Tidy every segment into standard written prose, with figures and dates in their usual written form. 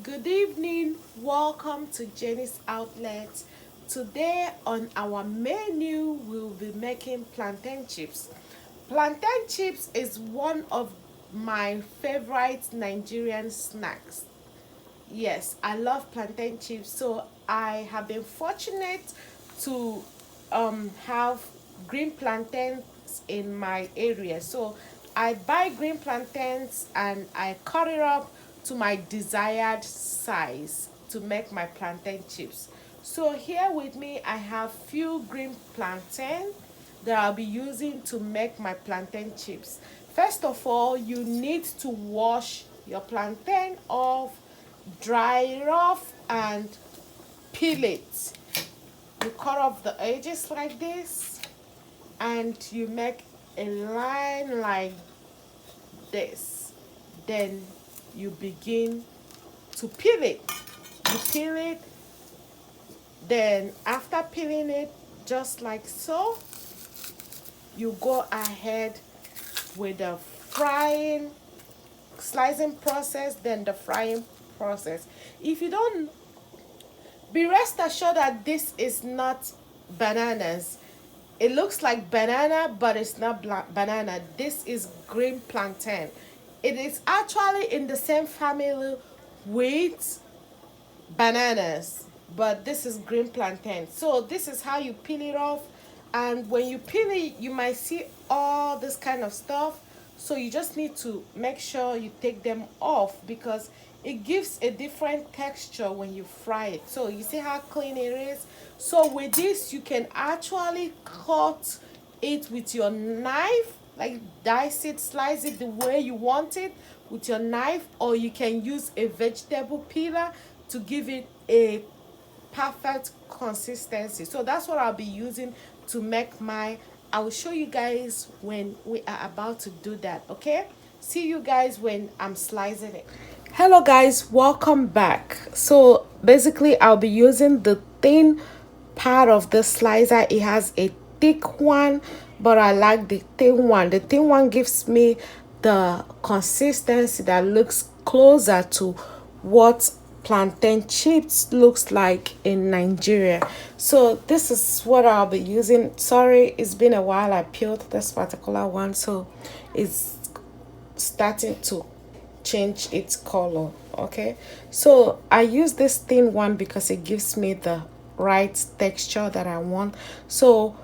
Good evening, welcome to Jenny's Outlet. Today on our menu, we'll be making plantain chips. Plantain chips is one of my favorite Nigerian snacks. Yes, I love plantain chips. So I have been fortunate to have green plantains in my area. So I buy green plantains and I cut it up to my desired size to make my plantain chips. So here with me I have few green plantain that I'll be using to make my plantain chips. First of all, you need to wash your plantain off, dry it off, and peel it. You cut off the edges like this, and you make a line like this. Then you begin to peel it. You peel it, then after peeling it, just like so, you go ahead with the frying slicing process, then the frying process. If you don't, be rest assured that this is not bananas. It looks like banana, but it's not banana. This is green plantain. It is actually in the same family with bananas, but this is green plantain. So this is how you peel it off, and when you peel it you might see all this kind of stuff, so you just need to make sure you take them off because it gives a different texture when you fry it. So you see how clean it is. So with this you can actually cut it with your knife, like dice it, slice it the way you want it with your knife, or you can use a vegetable peeler to give it a perfect consistency. So that's what I'll be using to make my. I will show you guys when we are about to do that. Okay, see you guys when I'm slicing it. Hello guys, welcome back. So basically I'll be using the thin part of the slicer. It has a thick one, but I like the thin one. The thin one gives me the consistency that looks closer to what plantain chips looks like in Nigeria. So this is what I'll be using. Sorry, it's been a while I peeled this particular one, so it's starting to change its color. Okay, so I use this thin one because it gives me the right texture that I want. So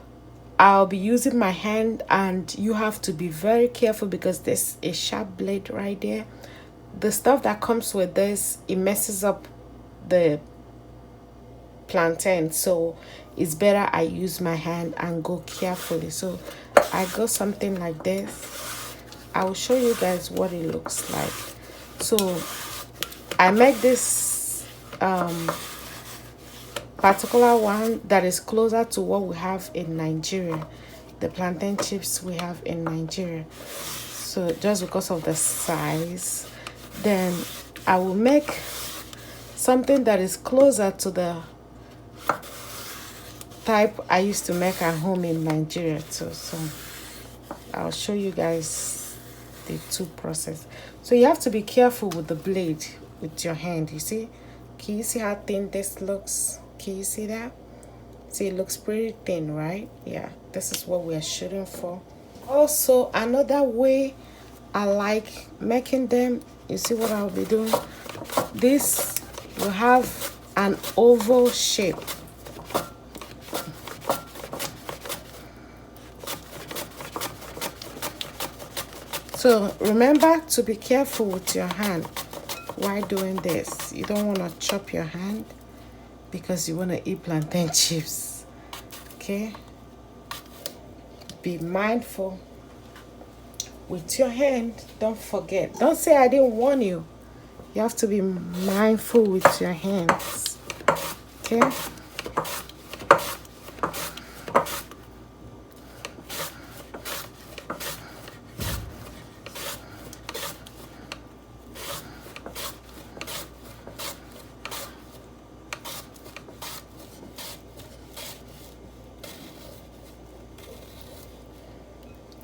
I'll be using my hand, and you have to be very careful because there's a sharp blade right there. The stuff that comes with this, it messes up the plantain, so it's better I use my hand and go carefully. So I go something like this. I will show you guys what it looks like. So I make this particular one that is closer to what we have in Nigeria, the plantain chips we have in Nigeria. So just because of the size, then I will make something that is closer to the type I used to make at home in Nigeria too. So I'll show you guys the two process. So you have to be careful with the blade with your hand. You see, can you see how thin this looks? Can you see that? See, it looks pretty thin, right? Yeah, this is what we're shooting for. Also, another way I like making them, you see what I'll be doing? This will have an oval shape. So remember to be careful with your hand while doing this. You don't want to chop your hand because you want to eat plantain chips. Okay, be mindful with your hand. Don't forget, don't say I didn't warn you. You have to be mindful with your hands. Okay,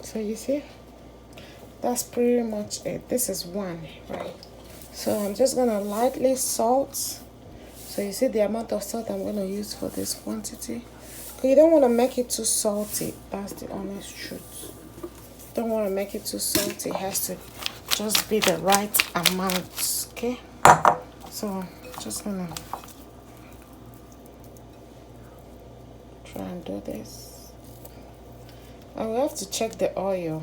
so you see, that's pretty much it. This is one, right? So I'm just gonna lightly salt. So you see the amount of salt I'm gonna use for this quantity. You don't want to make it too salty. That's the honest truth. You don't want to make it too salty. It has to just be the right amount. Okay. So just gonna try and do this. And we have to check the oil.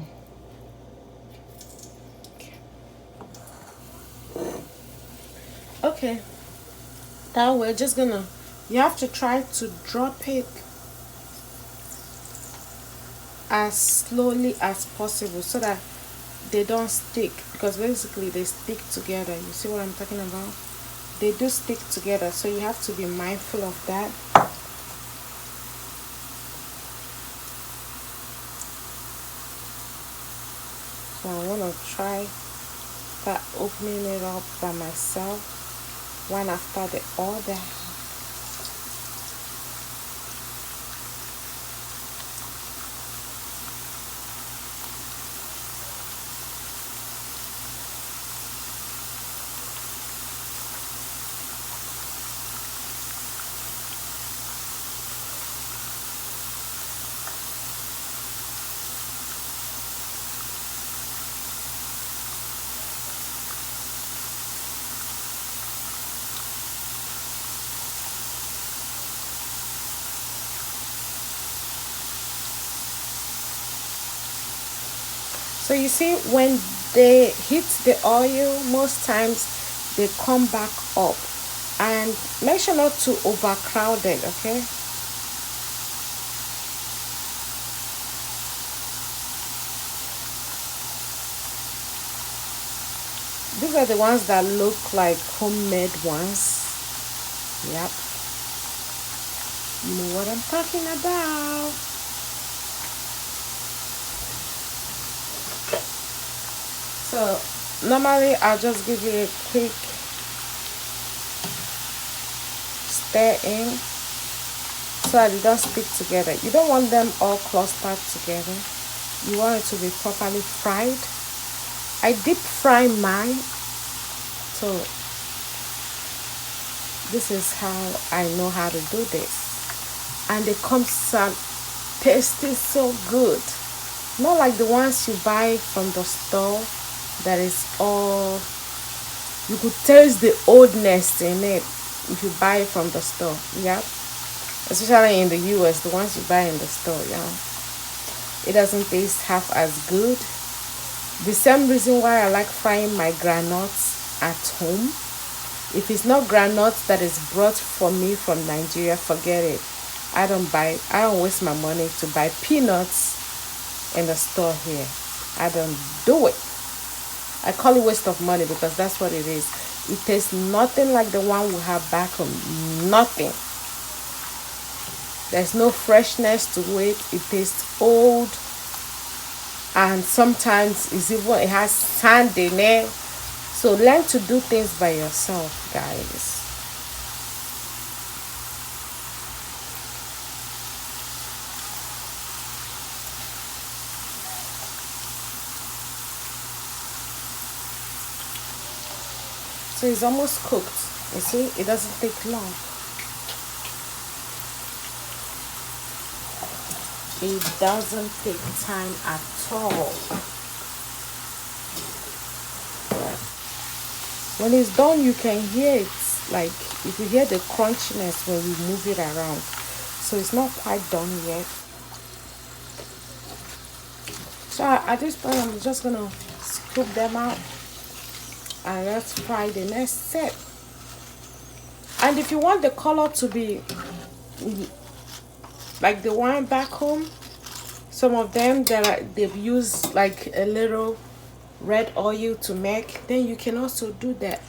Okay. Now we're just gonna, you have to try to drop it as slowly as possible so that they don't stick, because basically they stick together. You see what I'm talking about? They do stick together, so you have to be mindful of that. So I want to try start opening it up by myself one after the other. So you see, when they hit the oil, most times they come back up. And make sure not to overcrowd it, okay? These are the ones that look like homemade ones. Yep. You know what I'm talking about. So normally I'll just give you a quick stir in so that they don't stick together. You don't want them all clustered together. You want it to be properly fried. I deep fry mine, so this is how I know how to do this. And it comes out tasty so good. Not like the ones you buy from the store that is all, you could taste the oldness in it if you buy it from the store. Yeah. Especially in the US, the ones you buy in the store, yeah. It doesn't taste half as good. The same reason why I like frying my granuts at home. If it's not granuts that is brought for me from Nigeria, forget it. I don't waste my money to buy peanuts in the store here. I don't do it. I call it waste of money because that's what it is. It tastes nothing like the one we have back home. Nothing. There's no freshness to it. It tastes old, and sometimes it has sand in it. So learn to do things by yourself, guys. So it's almost cooked. You see, it doesn't take long. It doesn't take time at all. When it's done, you can hear it. Like, you can hear the crunchiness when we move it around. So it's not quite done yet. So at this point, I'm just gonna scoop them out and let's fry the next set. And if you want the color to be like the one back home, some of them they've used like a little red oil to make, then you can also do that.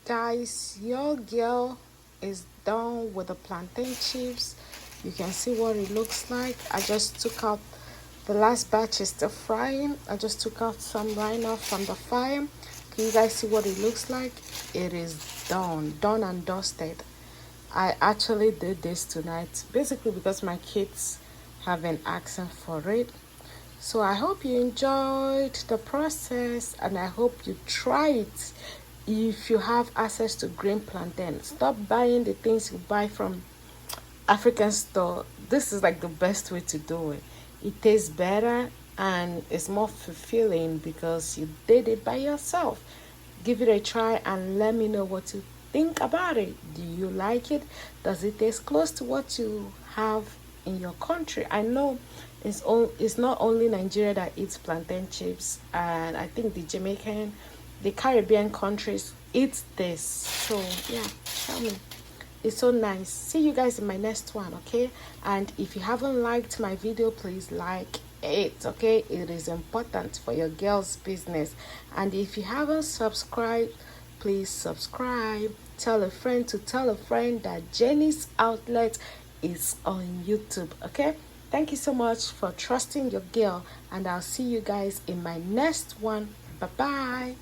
Guys, your girl is done with the plantain chips. You can see what it looks like. I just took out the last batch is still frying. I just took out some right now from the fire. Can you guys see what it looks like? It is done and dusted. I actually did this tonight basically because my kids have been asking for it. So I hope you enjoyed the process and I hope you try it. If you have access to green plantain, stop buying the things you buy from African store. This is like the best way to do it. It tastes better and it's more fulfilling because you did it by yourself. Give it a try and let me know what you think about it. Do you like it? Does it taste close to what you have in your country? I know it's not only Nigeria that eats plantain chips, and I think the Jamaican, the Caribbean countries eat this. So yeah, tell me. It's so nice. See you guys in my next one, okay? And if you haven't liked my video, please like it, okay? It is important for your girl's business. And if you haven't subscribed, please subscribe. Tell a friend to tell a friend that Jenny's Outlet is on YouTube, okay? Thank you so much for trusting your girl, and I'll see you guys in my next one. Bye bye.